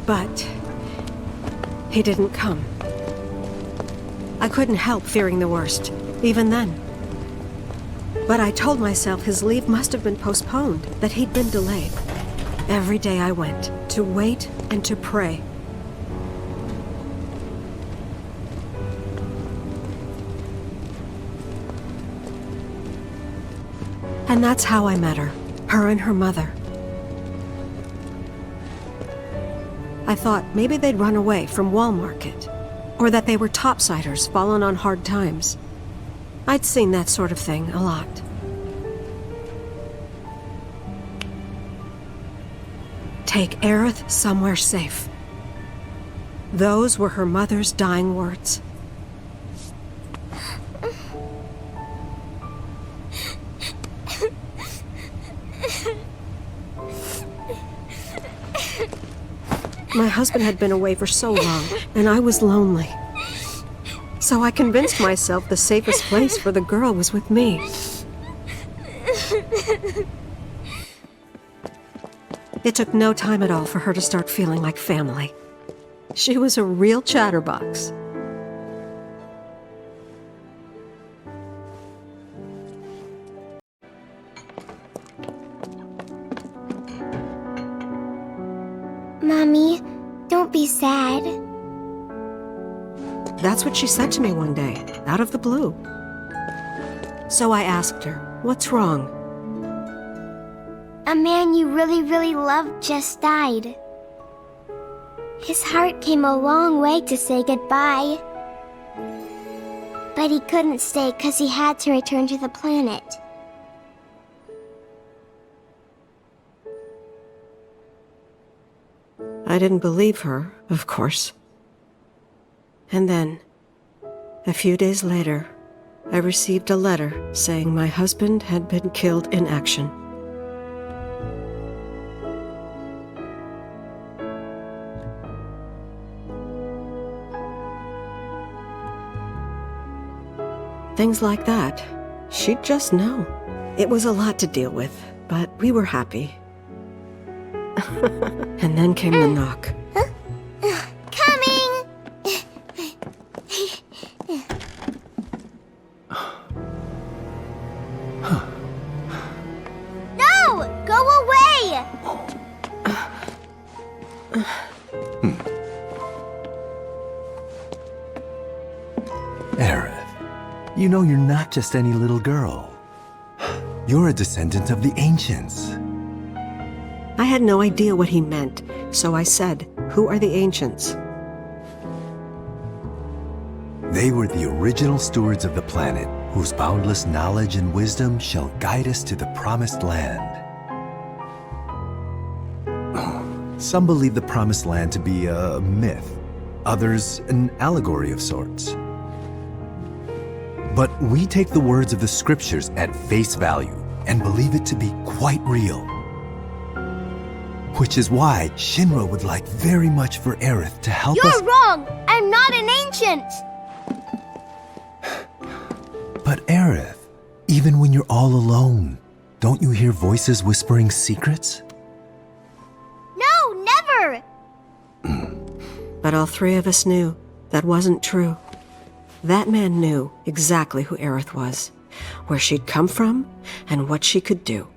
But he didn't come. I couldn't help fearing the worst, even then. But I told myself his leave must have been postponed, that he'd been delayed. Every day I went, to wait and to pray. And that's how I met her and her mother. I thought maybe they'd run away from Wall Market, or that they were topsiders fallen on hard times. I'd seen that sort of thing a lot. Take Aerith somewhere safe. Those were her mother's dying words. My husband had been away for so long, and I was lonely. So I convinced myself the safest place for the girl was with me. It took no time at all for her to start feeling like family. She was a real chatterbox. Mommy, don't be sad. That's what she said to me one day, out of the blue. So I asked her, what's wrong? A man you really, really loved just died. His heart came a long way to say goodbye. But he couldn't stay because he had to return to the planet. I didn't believe her, of course. And then, a few days later, I received a letter saying my husband had been killed in action. Things like that, she'd just know. It was a lot to deal with, but we were happy. And then came the knock. Coming! No! Go away! Aerith, you know you're not just any little girl. You're a descendant of the ancients. I had no idea what he meant, so I said, "Who are the ancients?" They were the original stewards of the planet, whose boundless knowledge and wisdom shall guide us to the promised land. Some believe the promised land to be a myth, others an allegory of sorts. But we take the words of the scriptures at face value and believe it to be quite real. Which is why Shinra would like very much for Aerith to help us— You're wrong! I'm not an ancient! But Aerith, even when you're all alone, don't you hear voices whispering secrets? No, never! But all three of us knew that wasn't true. That man knew exactly who Aerith was, where she'd come from, and what she could do.